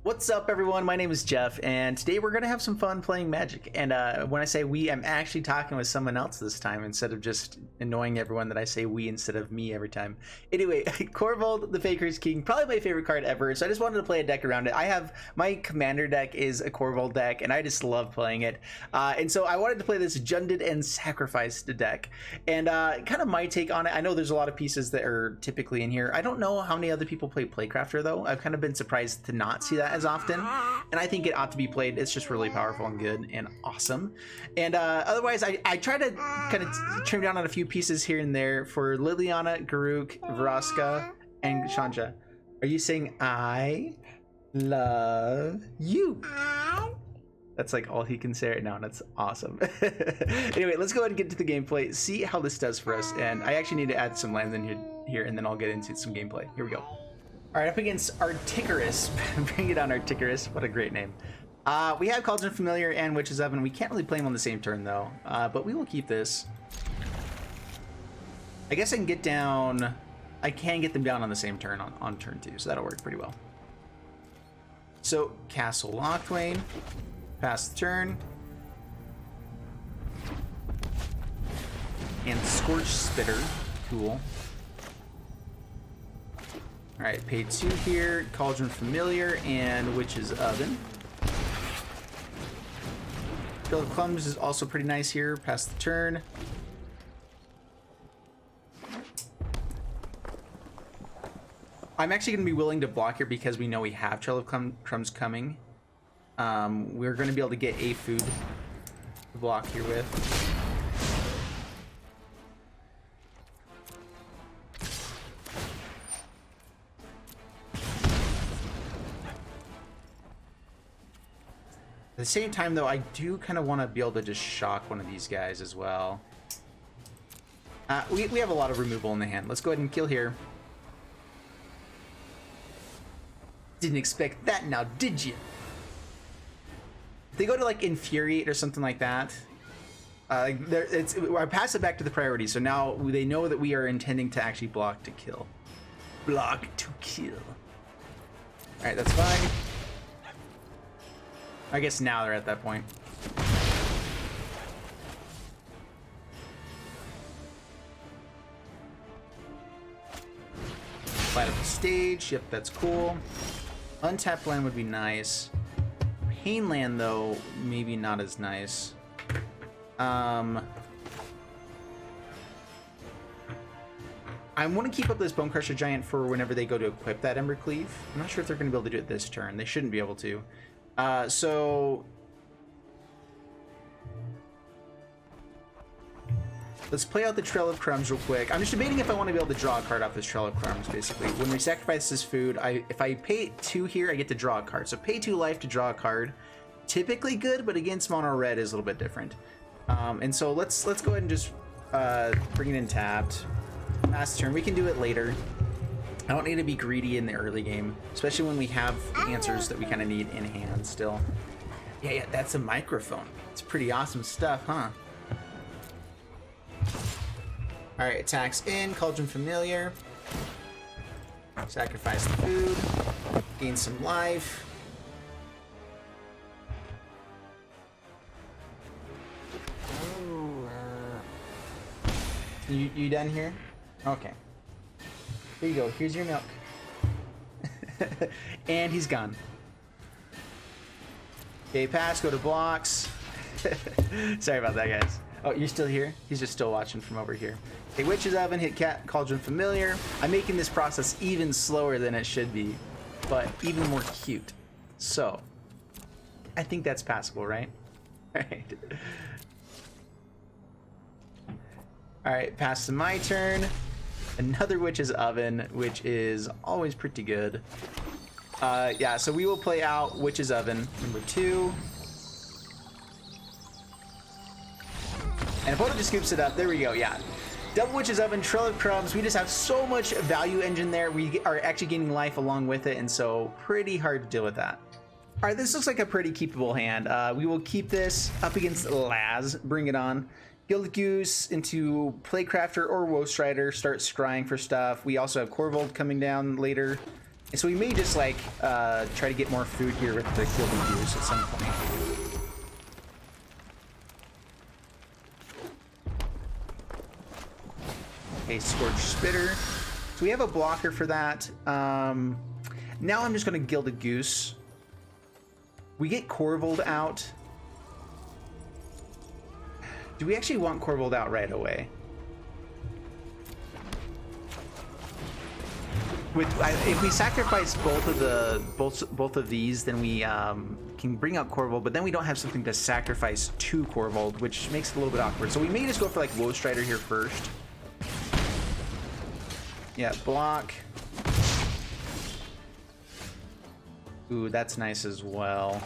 What's up, everyone? My name is Jeff, and today we're going to have some fun playing Magic. And when I say we, I'm actually talking with someone else this time instead of just annoying everyone that I say we instead of me every time. Anyway, Corvold, the Faker's King, probably my favorite card ever, so I just wanted to play a deck around it. My commander deck is a Corvold deck, and I just love playing it. And so I wanted to play this Junded and Sacrificed deck. And kind of my take on it, I know there's a lot of pieces that are typically in here. I don't know how many other people play Playcrafter, though. I've kind of been surprised to not see that as often, and I think it ought to be played. It's just really powerful and good and awesome. And otherwise, I try to kind of trim down on a few pieces here and there for Liliana, Garuk, Vraska, and Shanja. Are you saying I love you? That's like all he can say right now, and that's awesome. Anyway, let's go ahead and get to the gameplay, see how this does for us. And I actually need to add some lands in here, and then I'll get into some gameplay. Here we go. All right, up against Articarus. Bring it on, Articarus. What a great name. We have Cauldron Familiar and Witch's Oven. We can't really play them on the same turn, though. But we will keep this. I guess I can get down... I can get them down on the same turn on turn 2, so that'll work pretty well. So, Castle Locthwain. Pass the turn. And Scorch Spitter. Cool. Alright, pay 2 here, Cauldron Familiar, and Witch's Oven. Field of Clumps is also pretty nice here, pass the turn. I'm actually going to be willing to block here because we know we have Trail of Crumbs coming. We're going to be able to get a food to block here with. At the same time, though, I do kind of want to be able to just shock one of these guys as well. We have a lot of removal in the hand. Let's go ahead and kill here. Didn't expect that now, did you? If they go to, like, Infuriate or something like that, I pass it back to the priority, so now they know that we are intending to actually block to kill. Block to kill. Alright, that's fine. I guess now they're at that point. Light up the stage. Yep, that's cool. Untapped land would be nice. Pain land, though, maybe not as nice. I want to keep up this Bone Crusher Giant for whenever they go to equip that Ember Cleave. I'm not sure if they're going to be able to do it this turn. They shouldn't be able to. So let's play out the Trail of Crumbs real quick. I'm just debating if I want to be able to draw a card off this Trail of Crumbs, basically. When we sacrifice this food, if I pay 2 here, I get to draw a card. So pay 2 life to draw a card. Typically good, but against mono red is a little bit different. And so let's go ahead and just bring it in tapped. Pass turn. We can do it later. I don't need to be greedy in the early game, especially when we have answers that we kind of need in hand still. Yeah, that's a microphone. It's pretty awesome stuff, huh? Alright, attacks in, Cauldron Familiar. Sacrifice the food. Gain some life. You done here? Okay. Here you go. Here's your milk. And he's gone. Okay, pass. Go to blocks. Sorry about that, guys. Oh, you're still here? He's just still watching from over here. Okay, Witch's Oven, hit Cauldron Familiar. I'm making this process even slower than it should be, but even more cute. So, I think that's passable, right? Alright. Alright, pass to my turn. Another Witch's Oven, which is always pretty good. Yeah, so we will play out Witch's Oven, number 2. And opponent just scoops it up. There we go, yeah. Double Witch's Oven, Trail of Crumbs. We just have so much value engine there. We are actually gaining life along with it, and so pretty hard to deal with that. All right, this looks like a pretty keepable hand. We will keep this up against Laz. Bring it on. Gilded Goose into Playcrafter or Woe Strider, start scrying for stuff. We also have Corvold coming down later. And so we may just like try to get more food here with the gilded goose at some point. Okay, Scorched Spitter. So we have a blocker for that. Now I'm just going to Gilded Goose. We get Corvold out. Do we actually want Corvold out right away? If we sacrifice both of these, then we can bring out Corvold, but then we don't have something to sacrifice to Corvold, which makes it a little bit awkward. So we may just go for like Woe Strider here first. Yeah, block. Ooh, that's nice as well.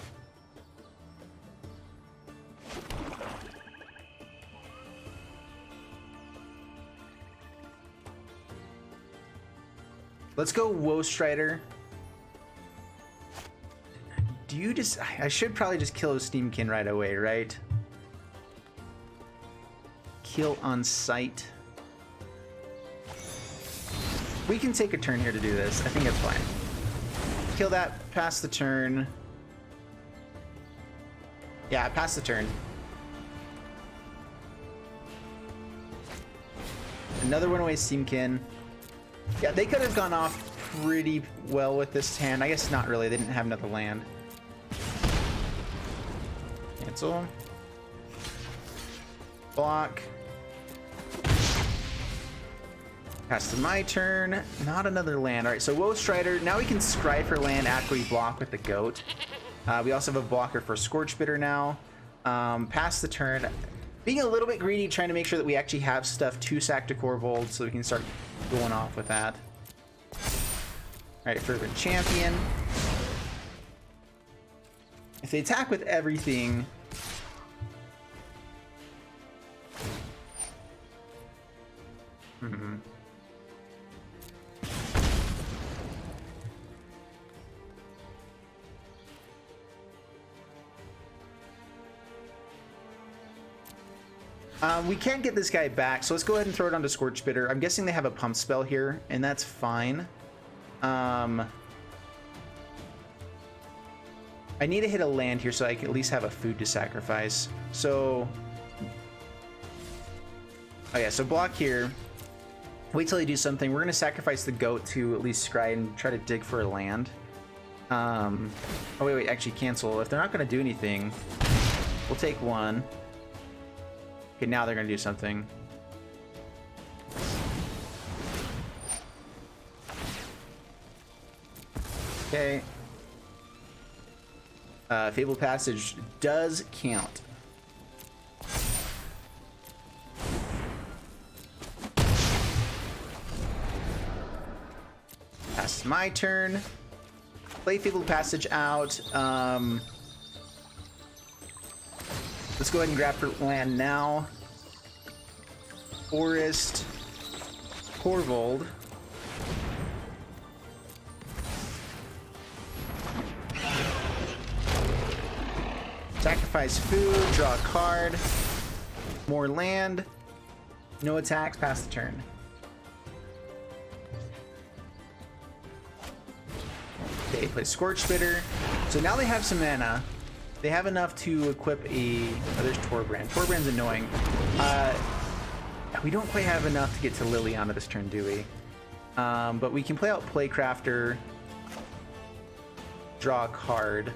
Let's go Woe Strider. Do you just... I should probably just kill a Steamkin right away, right? Kill on sight. We can take a turn here to do this. I think that's fine. Kill that, pass the turn. Yeah, pass the turn. Another one-away Steamkin. Yeah, they could have gone off pretty well with this hand. I guess not really. They didn't have another land. Cancel. Block. Pass to my turn. Not another land. All right, so Woe Strider. Now we can scry for land after we block with the goat. We also have a blocker for Scorched Spitter now. Pass the turn. Being a little bit greedy, trying to make sure that we actually have stuff to sack to Corvold so we can start going off with that. All right, Fervent Champion. If they attack with everything... We can't get this guy back, so let's go ahead and throw it onto Scorched Spitter. I'm guessing they have a pump spell here, and that's fine. I need to hit a land here so I can at least have a food to sacrifice. So... oh yeah, so block here. Wait till they do something. We're going to sacrifice the goat to at least scry and try to dig for a land. Oh, wait, actually cancel. If they're not going to do anything, we'll take one. Okay, now they're going to do something. Okay. Fabled Passage does count. That's my turn. Play Fabled Passage out. Let's go ahead and grab for land now. Forest. Corvold. Sacrifice food, draw a card. More land. No attacks, pass the turn. Okay, play Scorched Spitter. So now they have some mana. They have enough to equip a... oh, there's Torbrand. Torbrand's annoying. We don't quite have enough to get to Liliana this turn, do we? But we can play out Playcrafter. Draw a card.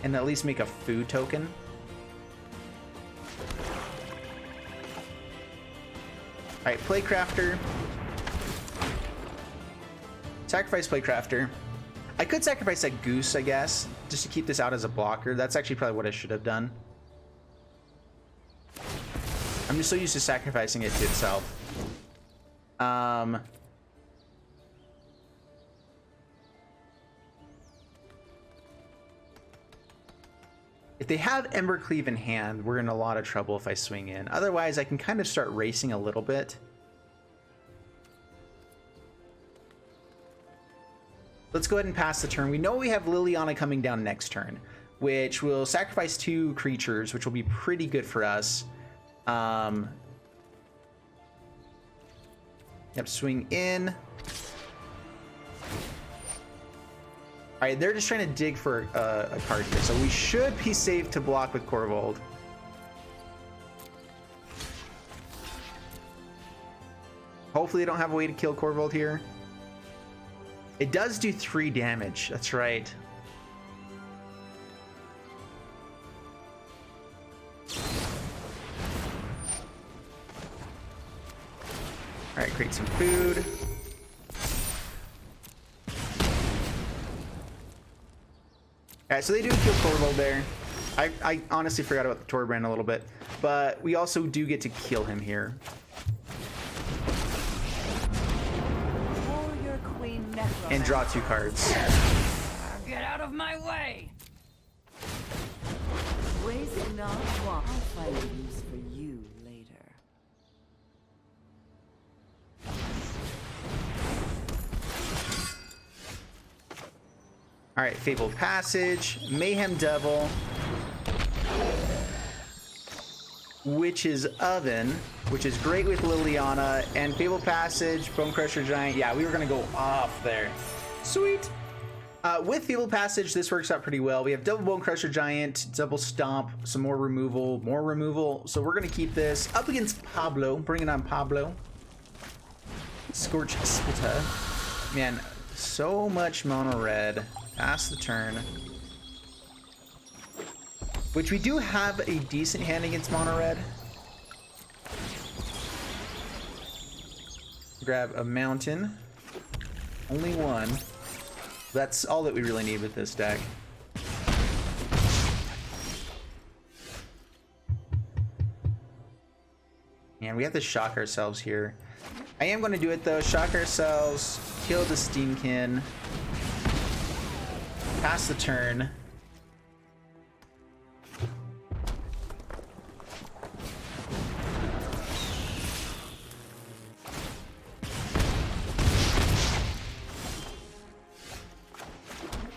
And at least make a food token. Alright, Playcrafter. Sacrifice Playcrafter. I could sacrifice that goose, I guess, just to keep this out as a blocker. That's actually probably what I should have done. I'm just so used to sacrificing it to itself. If they have Embercleave in hand, we're in a lot of trouble if I swing in. Otherwise, I can kind of start racing a little bit. Let's go ahead and pass the turn. We know we have Liliana coming down next turn, which will sacrifice 2 creatures, which will be pretty good for us. Yep, swing in. right, they're just trying to dig for a card here, so we should be safe to block with Corvold. Hopefully they don't have a way to kill Corvold here. It does do 3 damage, that's right. All right, create some food. All right, so they do kill Corvold there. I honestly forgot about the Torbrand a little bit, but we also do get to kill him here. And draw 2 cards. Get out of my way! Waste not one. I'll find a use for you later. All right, Fabled Passage, Mayhem Devil, Witch's Oven, which is great with Liliana, and Fabled Passage, Bone Crusher Giant. Yeah, we were gonna go off there. Sweet. With Fabled Passage, this works out pretty well. We have double Bone Crusher Giant, double Stomp, some more removal. So we're gonna keep this up against Pablo. Bring it on, Pablo. Scorch Spitter. Man, so much mono red. Pass the turn. Which we do have a decent hand against mono red. Grab a mountain. Only 1. That's all that we really need with this deck. And we have to shock ourselves here. I am going to do it though. Shock ourselves. Kill the Steamkin. Pass the turn.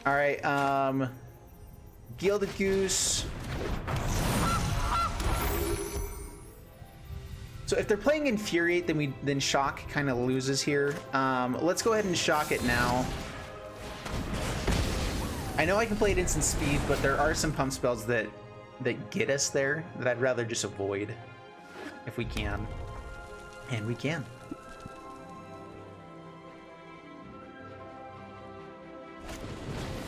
All right, Gilded Goose. So if they're playing Infuriate, then Shock kind of loses here. Let's go ahead and Shock it now. I know I can play at instant speed, but there are some pump spells that get us there that I'd rather just avoid if we can. And we can.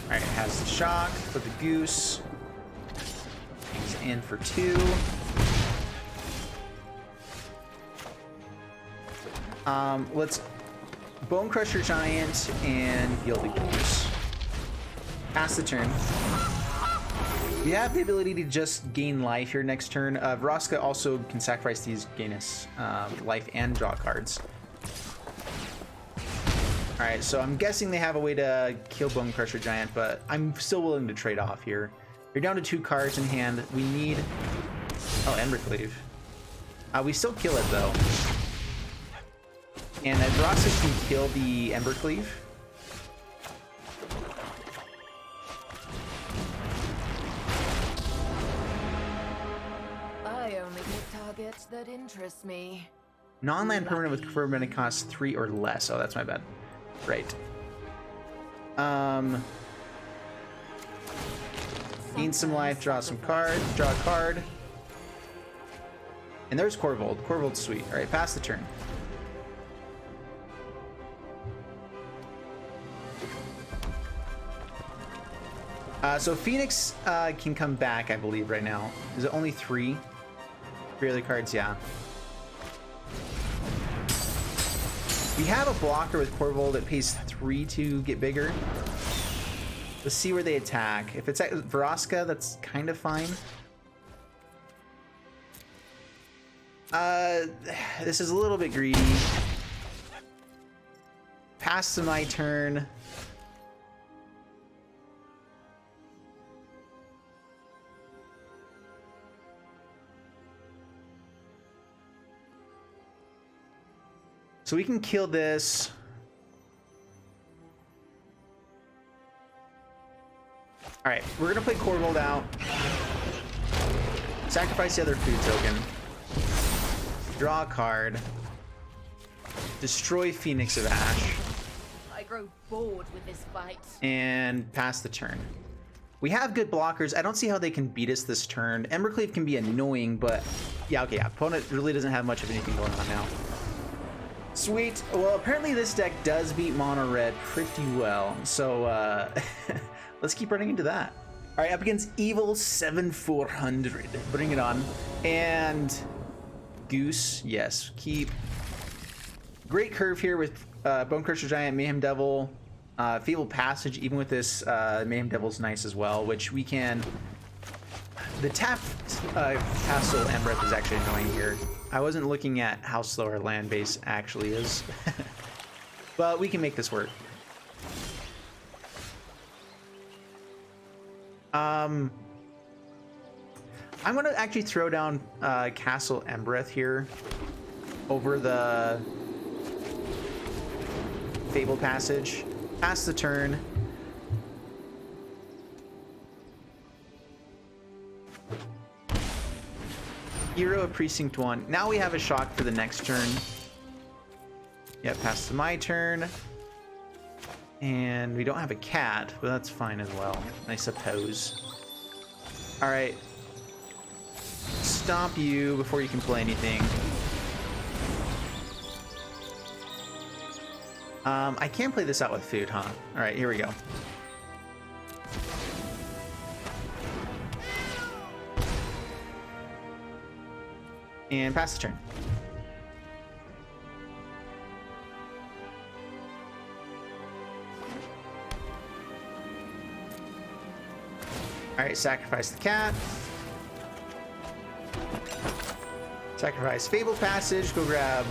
Alright, it has the shock for the goose. He's in for 2. Let's Bone Crusher Giant and Gilded Goose. Pass the turn. We have the ability to just gain life here next turn. Vraska also can sacrifice these, gain us life and draw cards. Alright, so I'm guessing they have a way to kill Bone Crusher Giant, but I'm still willing to trade off here. You're down to 2 cards in hand. We need... Oh, Embercleave. We still kill it, though. And Vraska can kill the Embercleave. I only pick targets that interest me. Non-land permanent with permanent cost 3 or less. Oh, that's my bad. Right. Gain some life, draw some cards, draw a card. And there's Corvold. Corvold's sweet. Alright, pass the turn. So Phoenix can come back, I believe, right now. Is it only 3? 3 other cards, yeah. We have a blocker with Corvold that pays 3 to get bigger. Let's see where they attack. If it's at Vraska, that's kind of fine. This is a little bit greedy. Pass to my turn. So we can kill this. All right, we're gonna play Corvold out. Sacrifice the other food token. Draw a card. Destroy Phoenix of Ash. grow bored with this fight. And pass the turn. We have good blockers. I don't see how they can beat us this turn. Embercleave can be annoying, but yeah, okay, yeah. Opponent really doesn't have much of anything going on now. Sweet. Well, apparently this deck does beat mono red pretty well, so let's keep running into that. All right, up against Evil 7400. Bring it on. And Goose, yes, keep. Great curve here with Bone Crusher Giant, Mayhem Devil, Feeble Passage. Even with this, Mayhem Devil's nice as well, which we can. The tap Castle Embereth is actually annoying here. I wasn't looking at how slow our land base actually is, but we can make this work. I'm gonna actually throw down Castle Embereth here over the Fable Passage. Pass the turn. Hero of Precinct 1. Now we have a shock for the next turn. Yep, pass to my turn. And we don't have a cat, but that's fine as well, I suppose. Alright. Stomp you before you can play anything. I can play this out with food, huh? Alright, here we go. And pass the turn. Alright, sacrifice the cat. Sacrifice Fable Passage. Go grab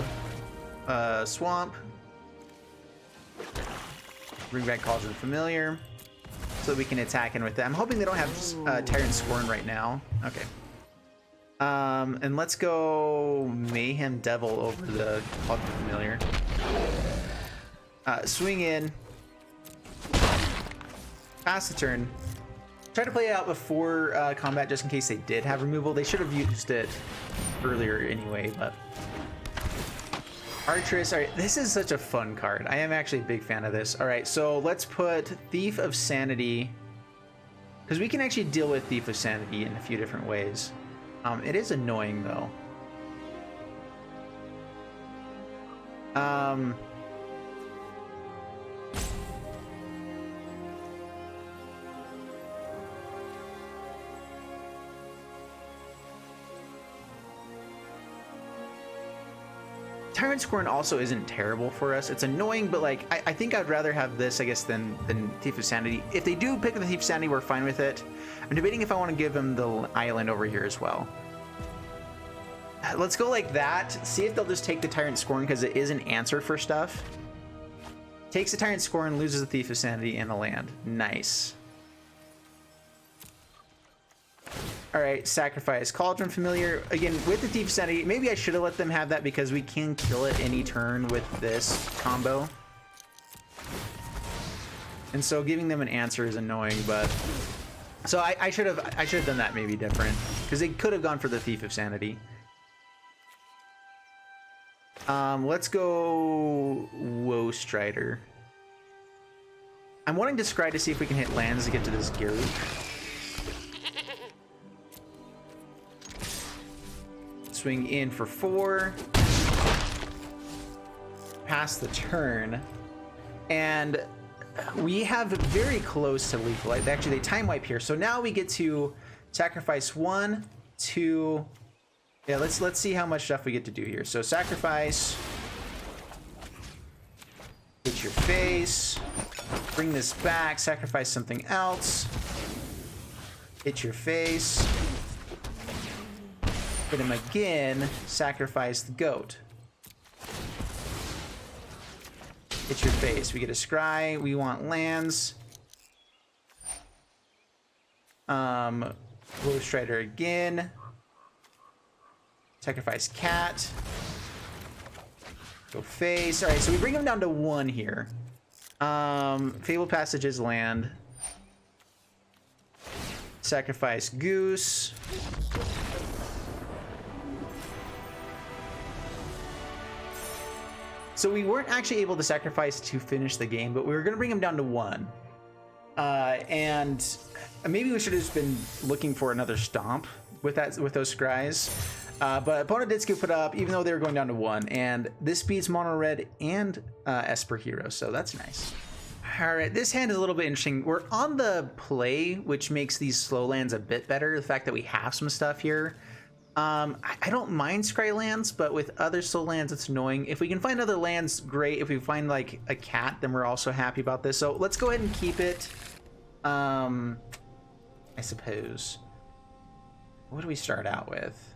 Swamp. Bring back Cauldron Familiar. So that we can attack in with it. I'm hoping they don't have Tyrant Scorn right now. Okay. And let's go Mayhem Devil over the Cauldron Familiar. Swing in. Pass the turn. Try to play it out before combat just in case they did have removal. They should have used it earlier anyway, but... Archeress, alright, this is such a fun card. I am actually a big fan of this. Alright, so let's put Thief of Sanity, because we can actually deal with Thief of Sanity in a few different ways. It is annoying though. Tyrant Scorn also isn't terrible for us. It's annoying, but like I think I'd rather have this, I guess, than Thief of Sanity. If they do pick the Thief of Sanity, we're fine with it. I'm debating if I want to give them the island over here as well. Let's go like that. See if they'll just take the Tyrant Scorn because it is an answer for stuff. Takes the Tyrant Scorn, loses the Thief of Sanity and the land. Nice. Alright, sacrifice Cauldron Familiar. Again, with the Thief of Sanity, maybe I should have let them have that because we can kill it any turn with this combo. And so giving them an answer is annoying, but... So I should have done that maybe different. Because they could have gone for the Thief of Sanity. Let's go Woe Strider. I'm wanting to scry to see if we can hit lands to get to this Garuk. Swing in for 4. Pass the turn. And we have very close to lethal. Actually, they time wipe here. So now we get to sacrifice 1, 2... Yeah, let's see how much stuff we get to do here. So sacrifice. Hit your face. Bring this back. Sacrifice something else. Hit your face. Hit him again. Sacrifice the goat. Hit your face. We get a scry. We want lands. Woe Strider again. Sacrifice cat. Go face. Alright, so we bring him down to 1 here. Fable Passage is land. Sacrifice goose. So we weren't actually able to sacrifice to finish the game, but we were going to bring him down to 1. And maybe we should have just been looking for another stomp with those scries. But opponent did scoop it up, even though they were going down to 1. And this beats Mono Red and Esper Hero, so that's nice. All right, this hand is a little bit interesting. We're on the play, which makes these slow lands a bit better. The fact that we have some stuff here. I don't mind scry lands, but with other slow lands, it's annoying. If we can find other lands, great. If we find like a cat, then we're also happy about this. So let's go ahead and keep it. I suppose. What do we start out with?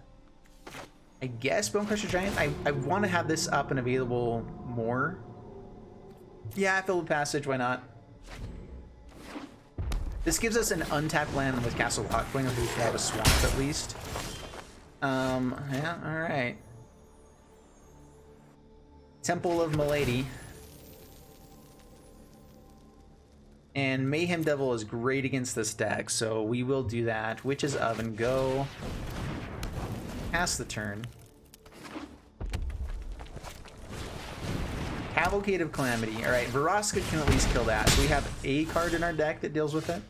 I guess Bone Crusher Giant. I want to have this up and available more. Yeah, Filled with Passage, why not? This gives us an untapped land with Castle Lockpoint, if we can have a swamp at least. Yeah, alright. Temple of Milady. And Mayhem Devil is great against this deck, so we will do that. Witch's Oven, go. Pass the turn. Cavalcade of Calamity. Alright, Veroska can at least kill that. So we have a card in our deck that deals with it.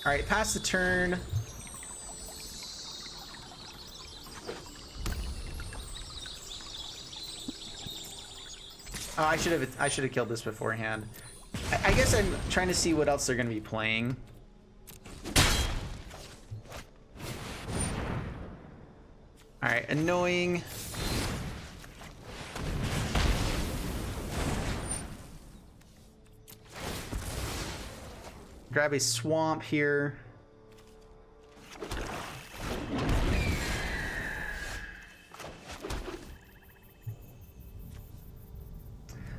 Alright, pass the turn. Oh, I should have killed this beforehand. I guess I'm trying to see what else they're going to be playing. Alright, annoying. Grab a swamp here.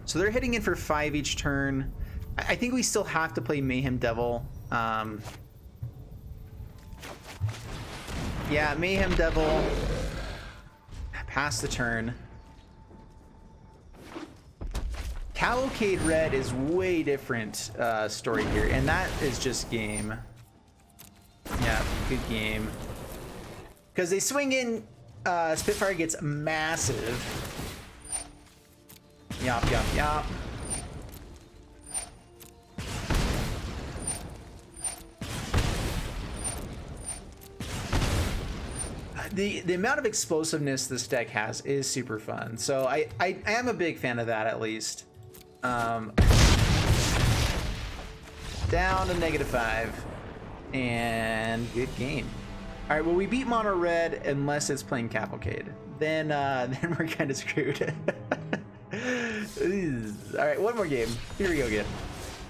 So they're hitting in for 5 each turn. I think we still have to play Mayhem Devil. Yeah, Mayhem Devil. Pass the turn. Cavalcade Red is way different story here, and that is just game. Yeah, good game. Because they swing in, Spitfire gets massive. Yop, yop, yop. The amount of explosiveness this deck has is super fun. So I am a big fan of that, at least. Down to -5. And good game. All right, well, we beat Mono Red unless it's playing Cavalcade. Then we're kind of screwed. All right, one more game. Here we go again.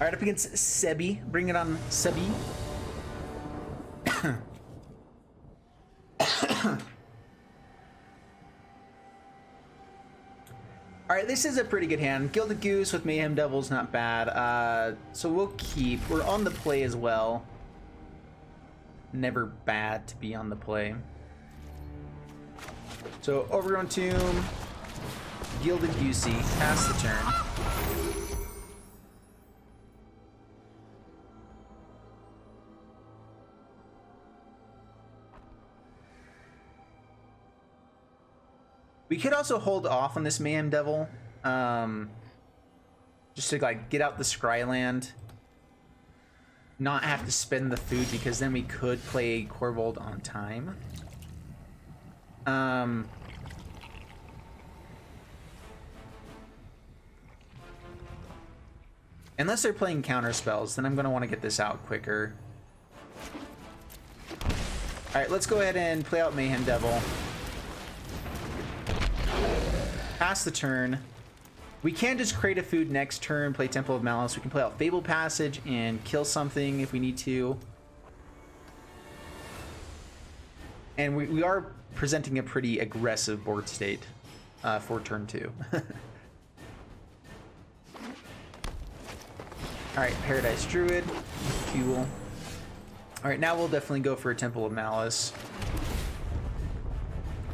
All right, up against Sebi. Bring it on, Sebi. All right, this is a pretty good hand. Gilded Goose with Mayhem Devil's not bad. So we'll keep. We're on the play as well. Never bad to be on the play. So Overgrown Tomb, Gilded Goosey, pass the turn. We could also hold off on this Mayhem Devil, just to like get out the Scryland, not have to spend the food, because then we could play Corvold on time. Unless they're playing counter spells, then I'm going to want to get this out quicker. All right, let's go ahead and play out Mayhem Devil. Pass the turn. We can just create a food next turn, play Temple of Malice. We can play out Fable Passage and kill something if we need to. And we are presenting a pretty aggressive board state for turn 2. Alright, Paradise Druid, fuel. Alright, now we'll definitely go for a Temple of Malice.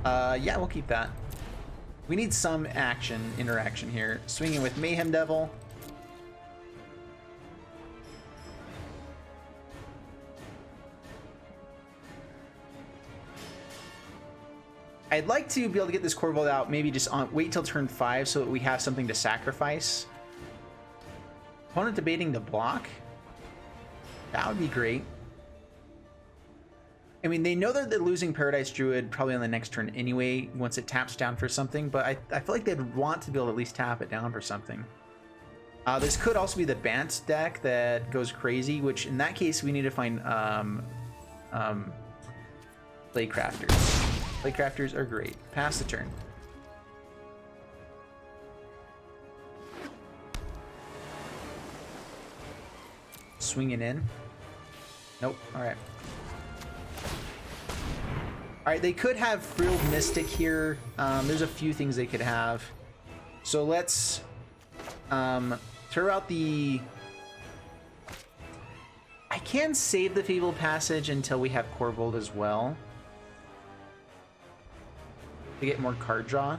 Yeah, we'll keep that. We need some interaction here. Swinging with Mayhem Devil. I'd like to be able to get this Corvold out, maybe just wait till turn 5 so that we have something to sacrifice. Opponent debating the block. That would be great. I mean, they know that they're losing Paradise Druid probably on the next turn anyway, once it taps down for something, but I feel like they'd want to be able to at least tap it down for something. This could also be the Bant deck that goes crazy, which in that case, we need to find Playcrafters. Playcrafters are great. Pass the turn. Swing it in. Nope. All right. All right, they could have Frilled Mystic here. There's a few things they could have. So let's throw out the... I can save the Fabled Passage until we have Corvold as well, to get more card draw.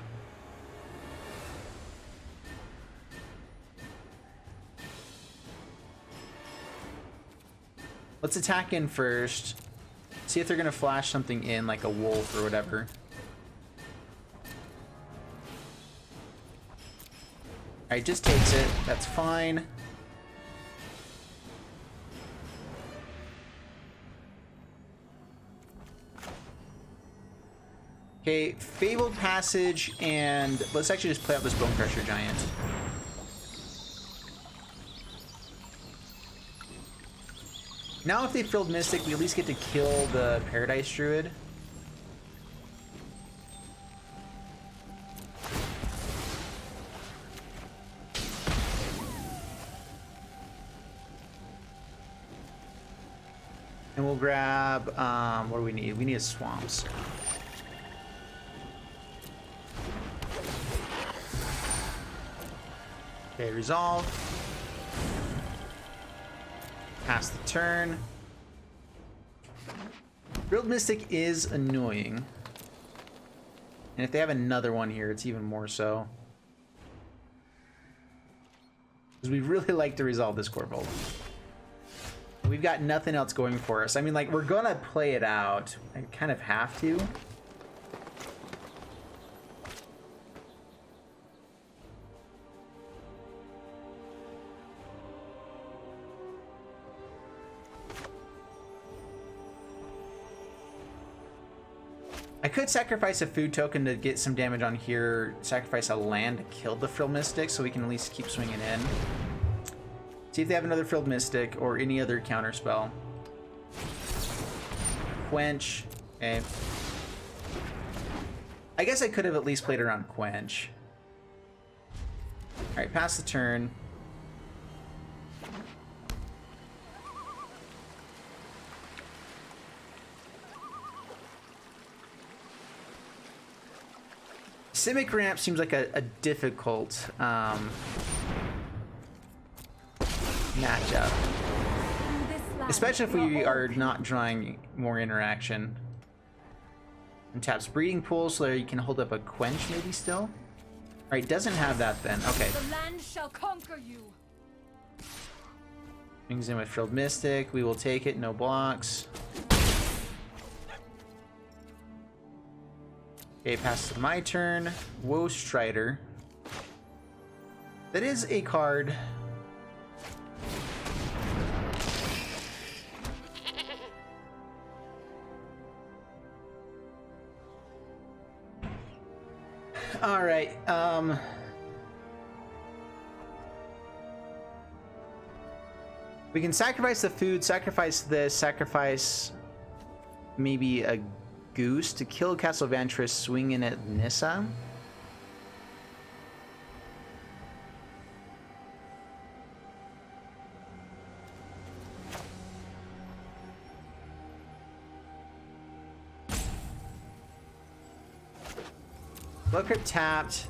Let's attack in first. See if they're gonna flash something in, like a wolf or whatever. Alright, just takes it. That's fine. Okay, Fabled Passage, and let's actually just play out this Bone Crusher Giant. Now if they Frilled Mystic, we at least get to kill the Paradise Druid. And we'll grab, what do we need? We need a Swamps. Okay, resolve. Pass the turn. Frilled Mystic is annoying. And if they have another one here, it's even more so. Because we really like to resolve this Corvold. We've got nothing else going for us. I mean, like, we're gonna play it out. I kind of have to. I could sacrifice a food token to get some damage on here, sacrifice a land to kill the Frilled Mystic so we can at least keep swinging in. See if they have another Frilled Mystic or any other counter spell. Quench. Okay. I guess I could have at least played around Quench. Alright, pass the turn. Simic Ramp seems like a difficult matchup. Especially if we are not drawing more interaction. And taps Breeding Pool so that you can hold up a Quench maybe still? Alright, doesn't have that then. Okay. The land shall conquer you. Brings in with Frilled Mystic. We will take it, no blocks. Okay, pass to my turn. Woe Strider. That is a card. All right. We can sacrifice the food, sacrifice this, sacrifice maybe a Goose to kill Castle Vantress, swing in at Nissa. Blood Crypt tapped.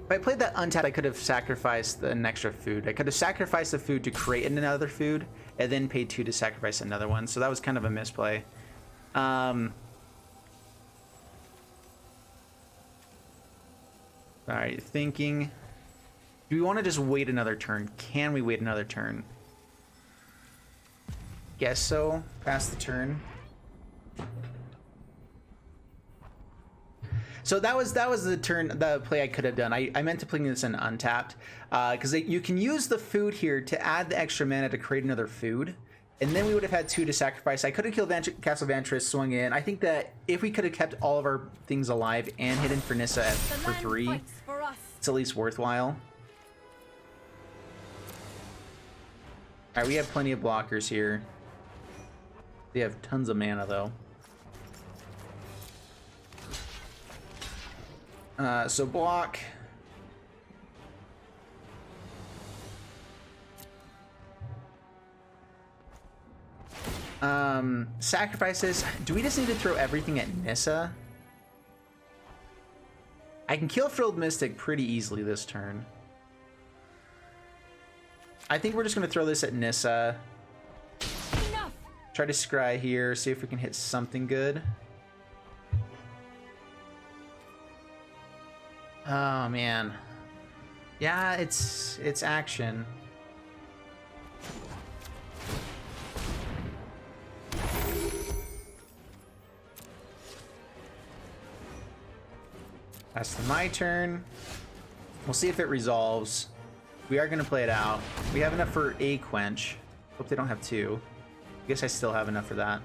If I played that untapped, I could have sacrificed an extra food. I could have sacrificed the food to create another food, and then paid 2 to sacrifice another one. So that was kind of a misplay. Alright, thinking. Do we want to just wait another turn? Can we wait another turn? guess so. Pass the turn. So that was the play I could have done. I meant to play this in untapped, because you can use the food here to add the extra mana to create another food, and then we would have had 2 to sacrifice. I could have killed Castle Vantress, swung in. I think that if we could have kept all of our things alive and hidden for Nissa for 3, it's at least worthwhile. All right, we have plenty of blockers here. They have tons of mana though. So block. Sacrifices. Do we just need to throw everything at Nissa? I can kill Frilled Mystic pretty easily this turn. I think we're just going to throw this at Nissa. Enough. Try to scry here, see if we can hit something good. Oh man. Yeah, it's action. That's my turn. We'll see if it resolves. We are gonna play it out. We have enough for a quench. Hope they don't have 2. I guess I still have enough for that.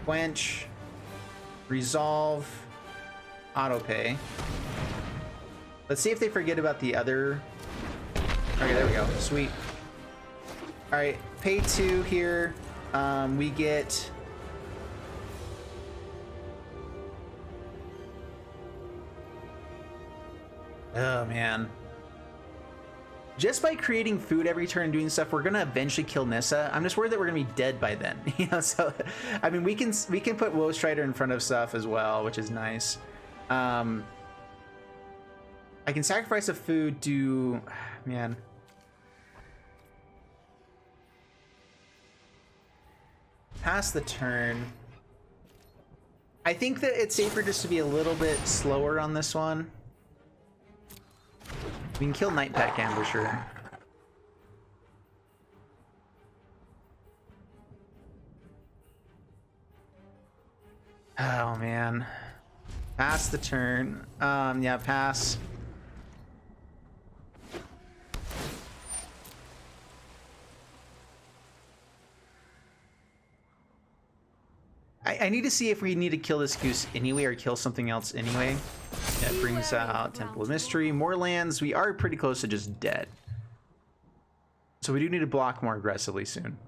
Quench, resolve, autopay. Let's see if they forget about the other. Okay, there we go. Sweet. All right, pay 2 here. We get. Oh man. Just by creating food every turn and doing stuff, we're gonna eventually kill Nissa. I'm just worried that we're gonna be dead by then. You know, so I mean, we can put Woe Strider in front of stuff as well, which is nice. I can sacrifice a food to, man. Pass the turn. I think that it's safer just to be a little bit slower on this one. We can kill Nightpack Ambusher. Oh man. Pass the turn. Yeah, pass. I need to see if we need to kill this goose anyway or kill something else anyway. That brings out Temple of Mystery. More lands. We are pretty close to just dead. So we do need to block more aggressively soon.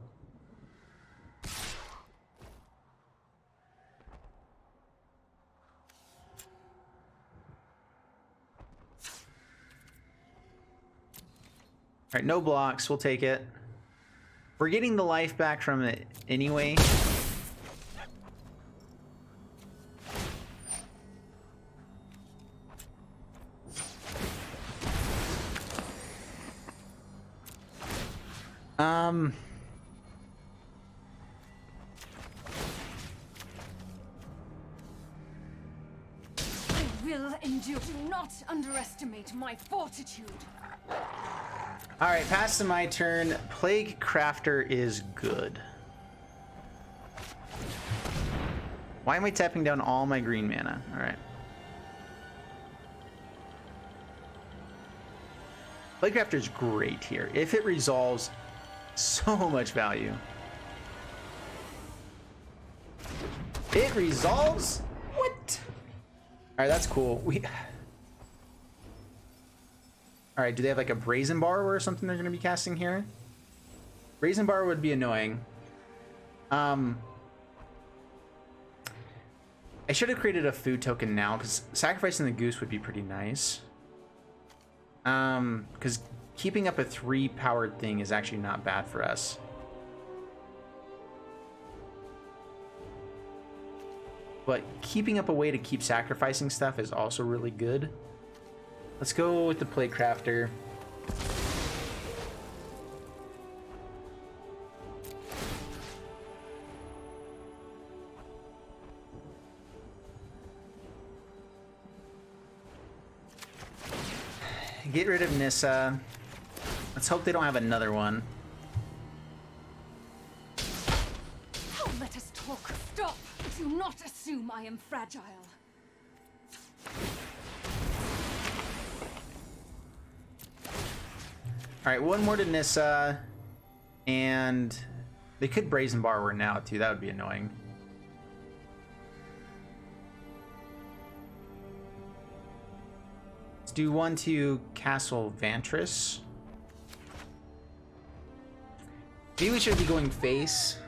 Alright, no blocks. We'll take it. We're getting the life back from it anyway. I will endure. Do not underestimate my fortitude. All right, pass to my turn. Plague Crafter is good. Why am I tapping down all my green mana? All right. Plague Crafter is great here. If it resolves, so much value. It resolves? What? All right, that's cool. All right, do they have like a Brazen Borrower or something they're going to be casting here? Brazen Borrower would be annoying. I should have created a food token now because sacrificing the goose would be pretty nice. Because keeping up a 3-powered thing is actually not bad for us. But keeping up a way to keep sacrificing stuff is also really good. Let's go with the Plague Crafter. Get rid of Nissa. Let's hope they don't have another one. Oh, let us talk. Stop! Do not assume I am fragile. Alright, one more to Nissa. And they could Brazen Borrower now, too. That would be annoying. Let's do one to Castle Vantris. Maybe we should be going face.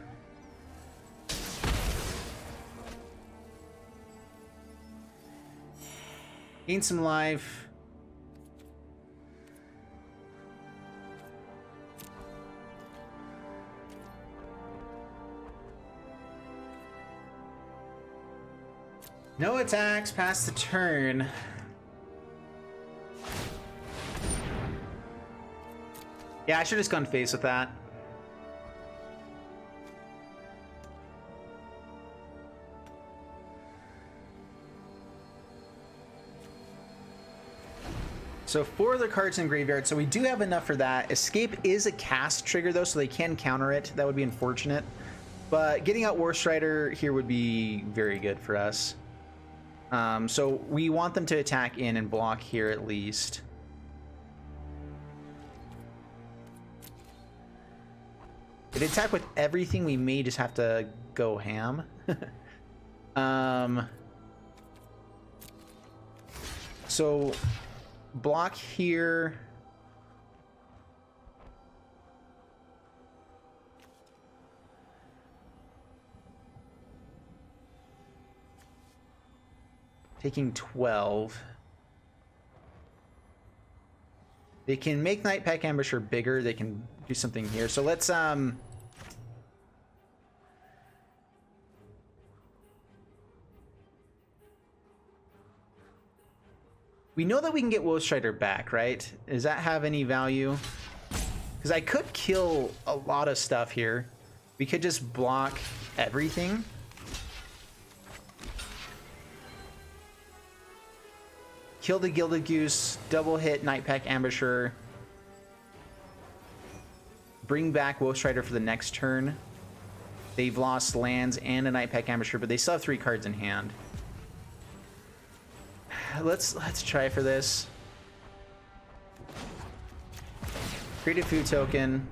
Gain some life. No attacks past the turn. Yeah, I should have just gone face with that. So 4 of the cards in graveyard, so we do have enough for that. Escape is a cast trigger though, so they can counter it. That would be unfortunate. But getting out War Strider here would be very good for us. So we want them to attack in and block here at least. If they attack with everything, we may just have to go ham. So block here. Taking 12. They can make Nightpack Ambusher bigger. They can do something here. So let's we know that we can get Woe Strider back, right? Does that have any value? Because I could kill a lot of stuff here. We could just block everything. Kill the Gilded Goose, double hit Nightpack Ambusher. Bring back Woe Strider for the next turn. They've lost lands and a Nightpack Ambusher, but they still have 3 cards in hand. Let's try for this. Create a food token.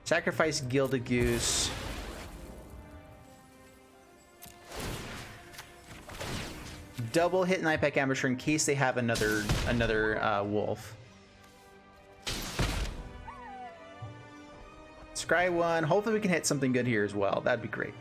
Sacrifice Gilded Goose. Double hit Nightpack Ambusher in case they have another wolf. Scry 1. Hopefully we can hit something good here as well. That'd be great.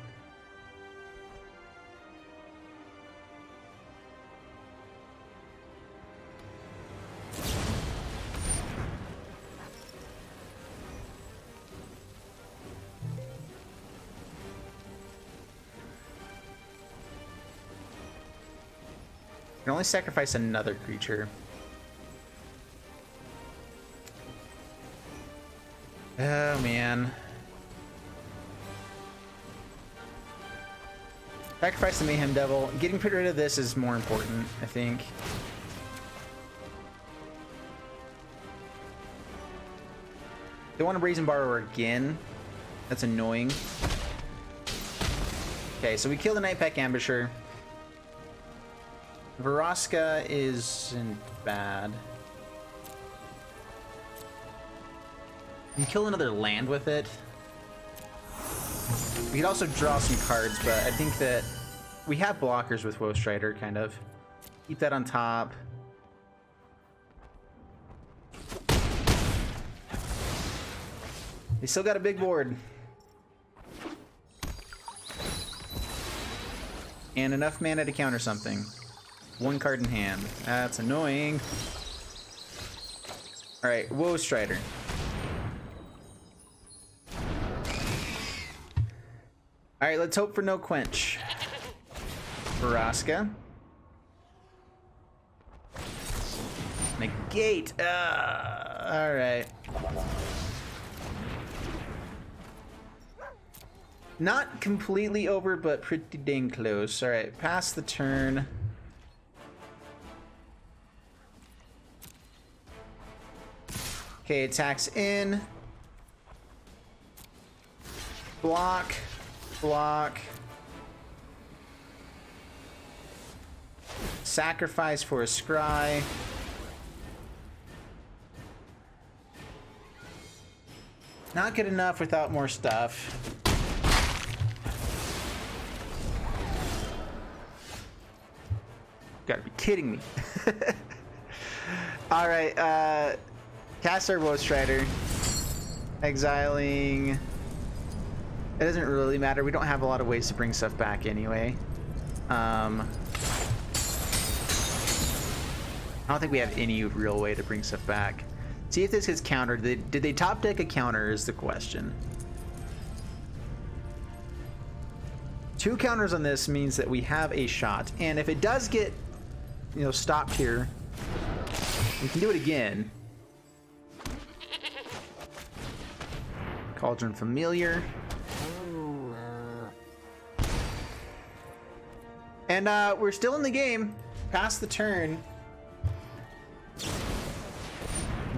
You can only sacrifice another creature. Oh man. Sacrifice the Mayhem Devil. Getting rid of this is more important, I think. They want to Brazen Borrower again. That's annoying. Okay, so we kill the Nightpack Ambusher. Vraska isn't bad. You can kill another land with it. We could also draw some cards, but I think that we have blockers with Woe Strider, kind of. Keep that on top. They still got a big board. And enough mana to counter something. 1 card in hand. That's annoying. Alright, Woe Strider. Alright, let's hope for no quench. Vraska. Negate. Alright. Not completely over, but pretty dang close. Alright, pass the turn. Okay, attacks in. Block. Block. Sacrifice for a scry. Not good enough without more stuff. Gotta be kidding me. Alright, cast our Ghost Strider. Exiling. It doesn't really matter. We don't have a lot of ways to bring stuff back anyway. I don't think we have any real way to bring stuff back. See if this gets countered. Did they top deck a counter is the question. 2 counters on this means that we have a shot. And if it does get, you know, stopped here, we can do it again. Cauldron Familiar. And we're still in the game. Past the turn.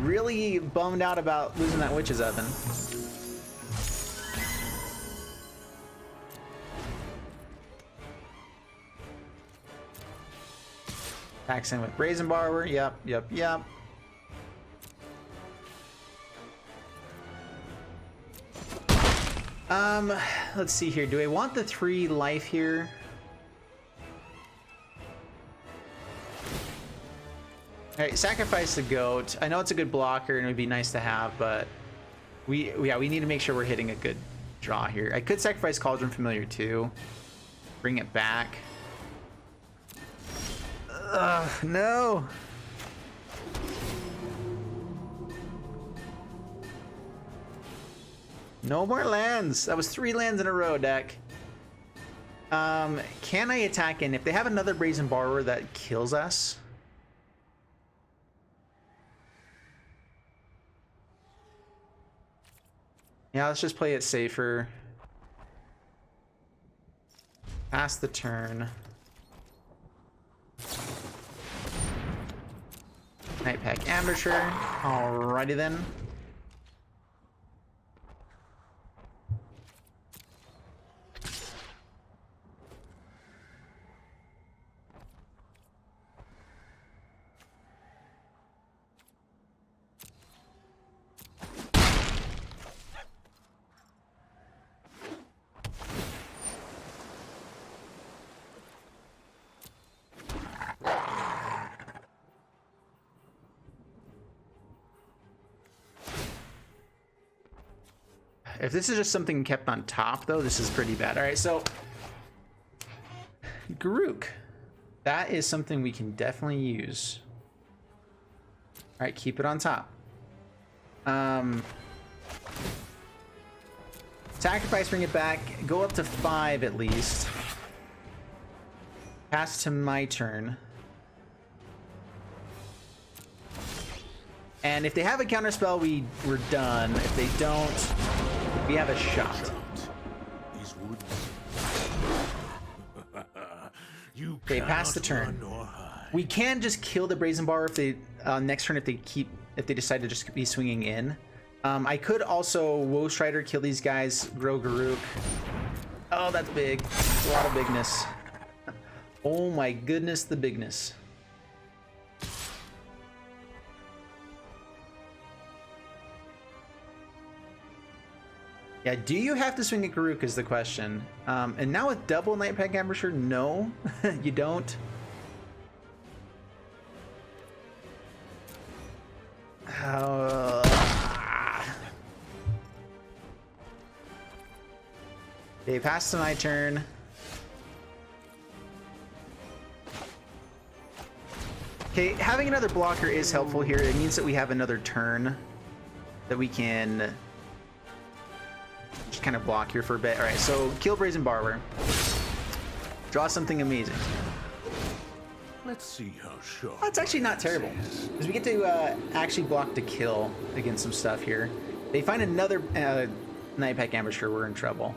Really bummed out about losing that Witch's Oven. Packs in with Brazen Borrower. Yep. Let's see here. Do I want the 3 life here? Alright, sacrifice the goat. I know it's a good blocker and it would be nice to have, but we need to make sure we're hitting a good draw here. I could sacrifice Cauldron Familiar too. Bring it back. Ugh, no. No more lands. That was 3 lands in a row, deck. Can I attack in? If they have another Brazen Borrower that kills us. Yeah, let's just play it safer. Pass the turn. Nightpack Ambusher. Alrighty then. If this is just something kept on top, though, this is pretty bad. All right, so Garruk. That is something we can definitely use. All right, keep it on top. Sacrifice, bring it back. Go up to 5 at least. Pass to my turn. And if they have a counter spell, we're done. If they don't, we have a shot. Okay, pass the turn. We can just kill the Brazen Bar if they next turn if they decide to just be swinging in. I could also Woe Strider, kill these guys, grow Garruk. Oh, that's big. That's a lot of bigness. Oh my goodness, the bigness. Yeah, do you have to swing at Garruk is the question. And now with double Nightpack Ambusher, no, you don't. Okay, pass to my turn. Okay, having another blocker is helpful here. It means that we have another turn that we can just kind of block here for a bit. All right, so kill Brazen Borrower. Draw something amazing. Let's see how sharp. That's actually not terrible, because we get to actually block to kill against some stuff here. They find another Nightpack Ambusher, we're in trouble.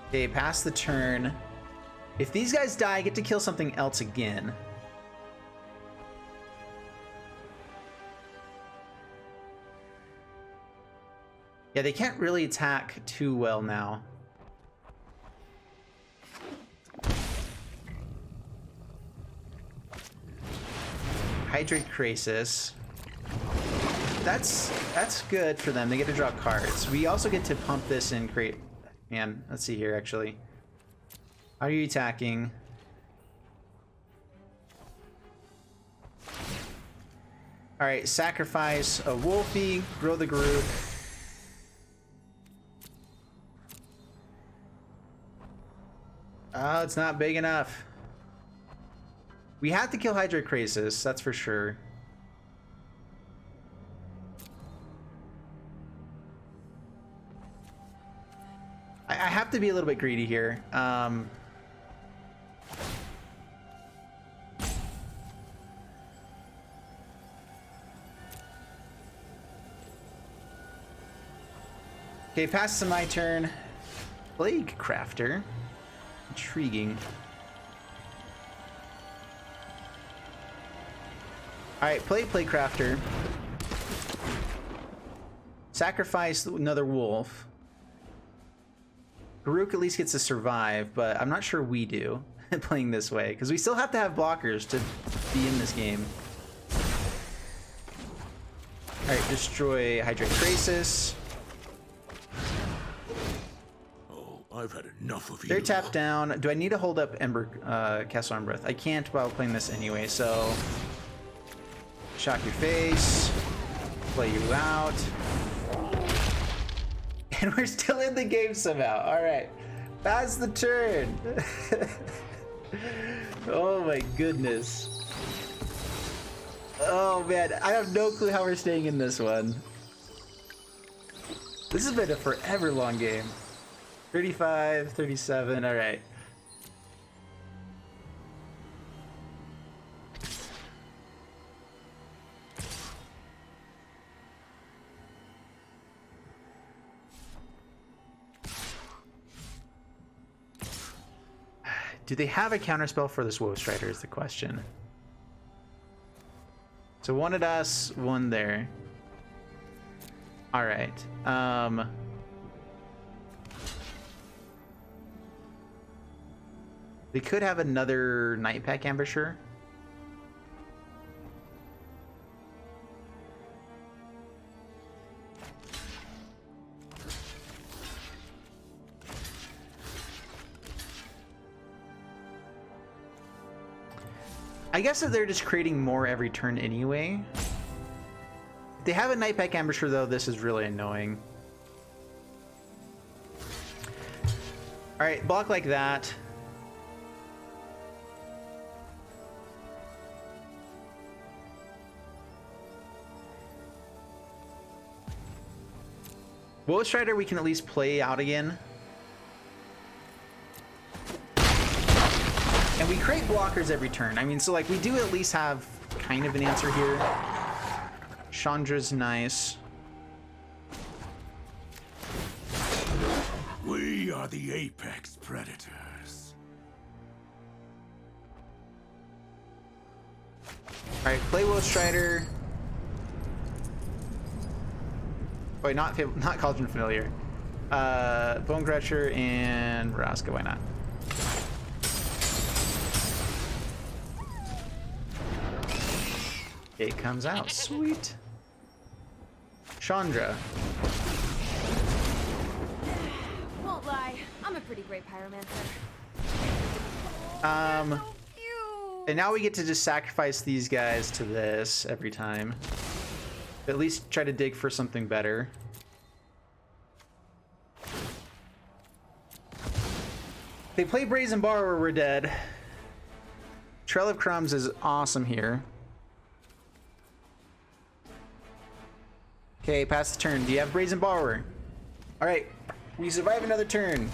Okay, pass the turn. If these guys die, I get to kill something else again. Yeah, they can't really attack too well now. Hydrate Crisis. That's good for them. They get to draw cards. We also get to pump this and create... Man, let's see here, actually. How are you attacking? Alright, sacrifice a Wolfie, grow the group. Oh, it's not big enough. We have to kill Hydrate Crisis, that's for sure. I have to be a little bit greedy here. Okay, passes to my turn. Plague Crafter. Intriguing. Alright, play Plague Crafter. Sacrifice another wolf. Garuk at least gets to survive, but I'm not sure we do playing this way, because we still have to have blockers to be in this game. Alright, destroy Hydrate Crisis. I've had enough of you. They're tapped down. Do I need to hold up Castle Armbreath? I can't while playing this anyway, so... Shock your face. Play you out. And we're still in the game somehow. Alright. That's the turn. Oh my goodness. Oh man, I have no clue how we're staying in this one. This has been a forever long game. 35, 37, all right. Do they have a counterspell for this Woe Strider is the question. So one at us, one there. All right. They could have another Nightpack Ambusher. I guess that they're just creating more every turn anyway. If they have a Nightpack Ambusher though, this is really annoying. Alright, block like that. Woe Strider we can at least play out again. And we create blockers every turn. I mean, so like we do at least have kind of an answer here. Chandra's nice. We are the apex predators. Alright, play Woe Strider. Wait, not Cauldron Familiar. Bone Crusher and Raska, why not? It comes out. Sweet. Chandra. Won't lie, I'm a pretty great pyromancer. And now we get to just sacrifice these guys to this every time. At least try to dig for something better. They play Brazen Borrower, we're dead. Trail of Crumbs is awesome here. Okay, pass the turn. Do you have Brazen Borrower? Alright, we survive another turn.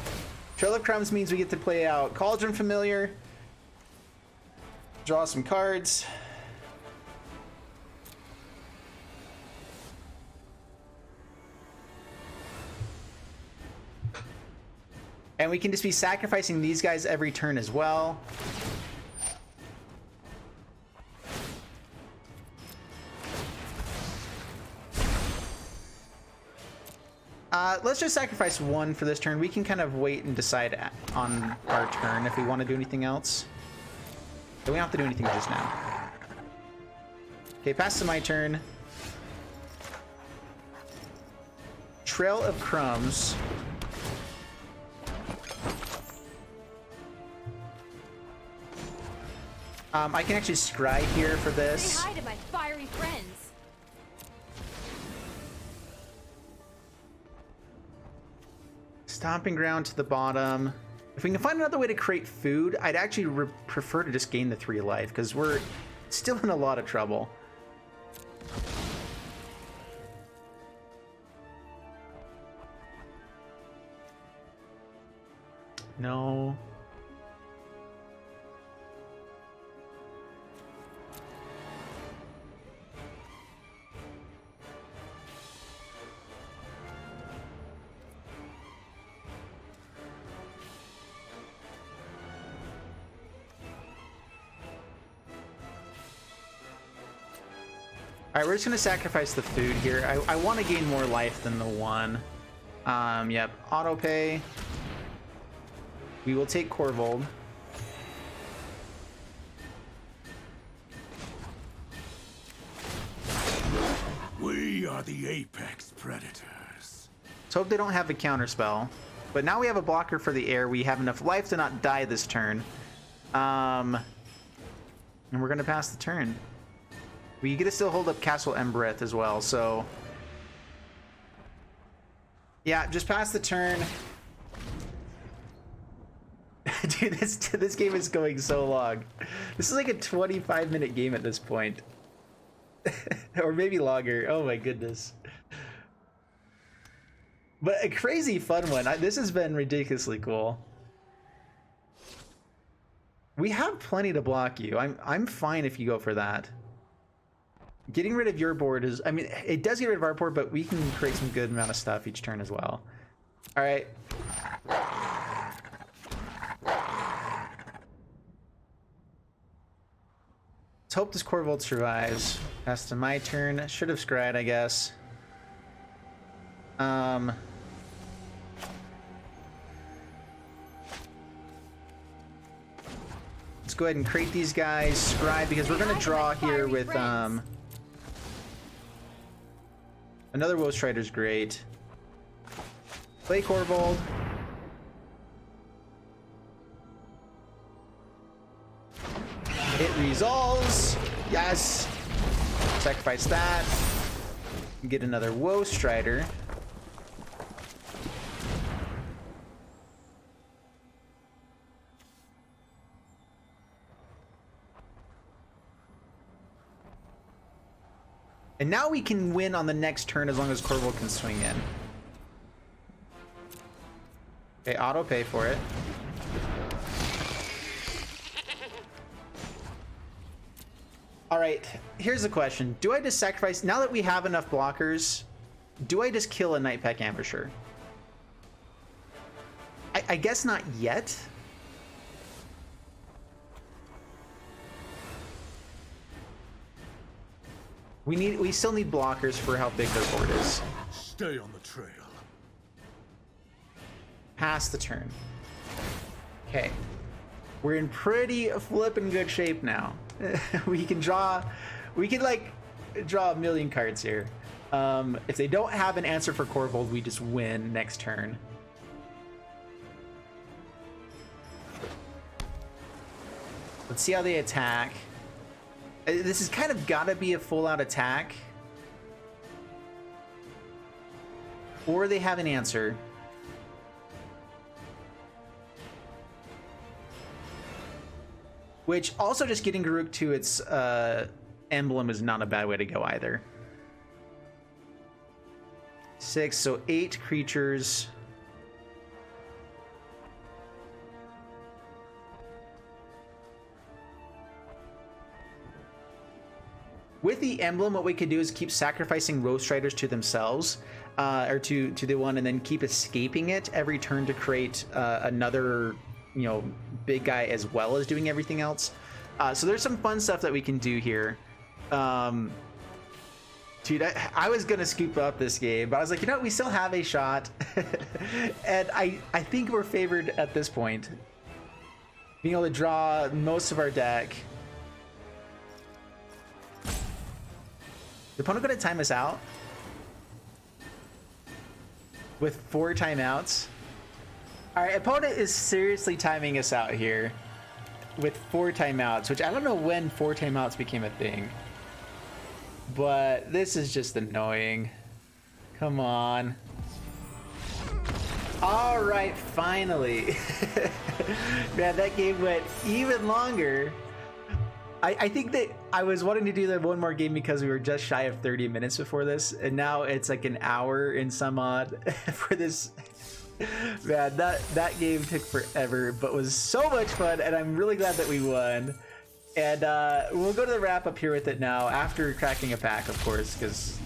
Trail of Crumbs means we get to play out Cauldron Familiar. Draw some cards. And we can just be sacrificing these guys every turn as well. Let's just sacrifice one for this turn. We can kind of wait and decide on our turn if we want to do anything else. So we don't have to do anything just now. Okay, pass to my turn. Trail of Crumbs. I can actually scry here for this. Say hi to my fiery friends. Stomping Ground to the bottom. If we can find another way to create food, I'd actually prefer to just gain the 3 life, because we're still in a lot of trouble. No. Alright, we're just gonna sacrifice the food here. I want to gain more life than the 1. Yep, auto pay. We will take Corvold. We are the apex predators. Let's hope they don't have a counter spell. But now we have a blocker for the air. We have enough life to not die this turn. And we're gonna pass the turn. We get to still hold up Castle Embereth as well, so yeah, just pass the turn. Dude, this game is going so long. This is like a 25-minute game at this point. Or maybe longer. Oh my goodness. But a crazy fun one. This has been ridiculously cool. We have plenty to block you. I'm fine if you go for that. Getting rid of your board is, I mean, it does get rid of our board, but we can create some good amount of stuff each turn as well. All right. Let's hope this Corvold survives. Pass to my turn. Should have scryed, I guess. Let's go ahead and create these guys. Scry, because we're gonna draw here with another Woe Strider's great. Play Corvold. It resolves. Yes. Sacrifice that. Get another Woe Strider. And now we can win on the next turn as long as Corvold can swing in. Okay, auto pay for it. All right, here's the question. Do I just sacrifice, now that we have enough blockers, do I just kill a Nightpack Ambusher? I guess not yet. We still need blockers for how big their board is. Stay on the trail. Pass the turn. Okay. We're in pretty flippin' good shape now. we can like draw a million cards here. If they don't have an answer for Corvold, we just win next turn. Let's see how they attack. This has kind of gotta be a full-out attack. Or they have an answer. Which also just getting Garruk to its emblem is not a bad way to go either. 6, so 8 creatures. With the emblem, what we could do is keep sacrificing Woe Striders to themselves, or to the one, and then keep escaping it every turn to create another, you know, big guy as well as doing everything else. So there's some fun stuff that we can do here to Dude, I was gonna scoop up this game, but I was like, you know what, we still have a shot. And I think we're favored at this point. Being able to draw most of our deck. The opponent gonna time us out with 4 timeouts. All right, opponent is seriously timing us out here with 4 timeouts, which I don't know when 4 timeouts became a thing, but this is just annoying. Come on. All right, finally. Man, that game went even longer. I think that I was wanting to do that one more game because we were just shy of 30 minutes before this, and now it's like an hour and some odd for this. Man, that game took forever, but was so much fun, and I'm really glad that we won. And we'll go to the wrap up here with it now after cracking a pack, of course, because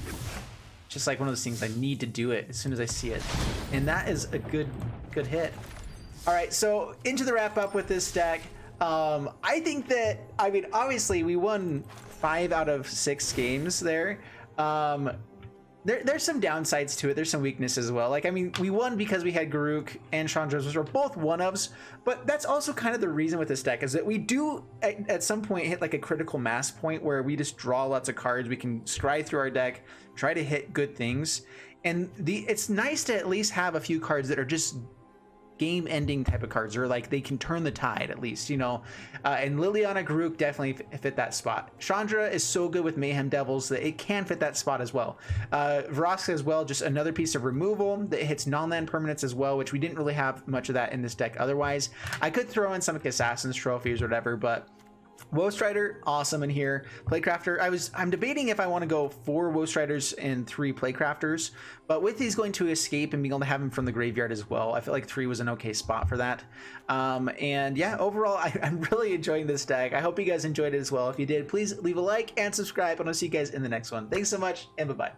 just like one of those things, I need to do it as soon as I see it, and that is a good hit. All right, so into the wrap up with this deck. I think that, I mean, obviously we won 5 out of 6 games there. There's some downsides to it. There's some weaknesses as well. Like, I mean, we won because we had Garruk and Chandra's, which were both one-ofs, but that's also kind of the reason with this deck is that we do at some point hit like a critical mass point where we just draw lots of cards. We can stride through our deck, try to hit good things. And it's nice to at least have a few cards that are just game-ending type of cards, or like they can turn the tide at least, you know. And Liliana, Garruk definitely fit that spot. Chandra is so good with Mayhem Devils that it can fit that spot as well. Vraska as well, just another piece of removal that hits non-land permanents as well, which we didn't really have much of that in this deck otherwise. I could throw in some like Assassin's Trophies or whatever, but Woe Strider, awesome in here. Playcrafter, I'm debating if I want to go 4 Woe Striders and 3 Playcrafters, but with these going to escape and being able to have them from the graveyard as well, I feel like 3 was an okay spot for that. And yeah, overall, I'm really enjoying this deck. I hope you guys enjoyed it as well. If you did, please leave a like and subscribe, and I'll see you guys in the next one. Thanks so much, and bye-bye.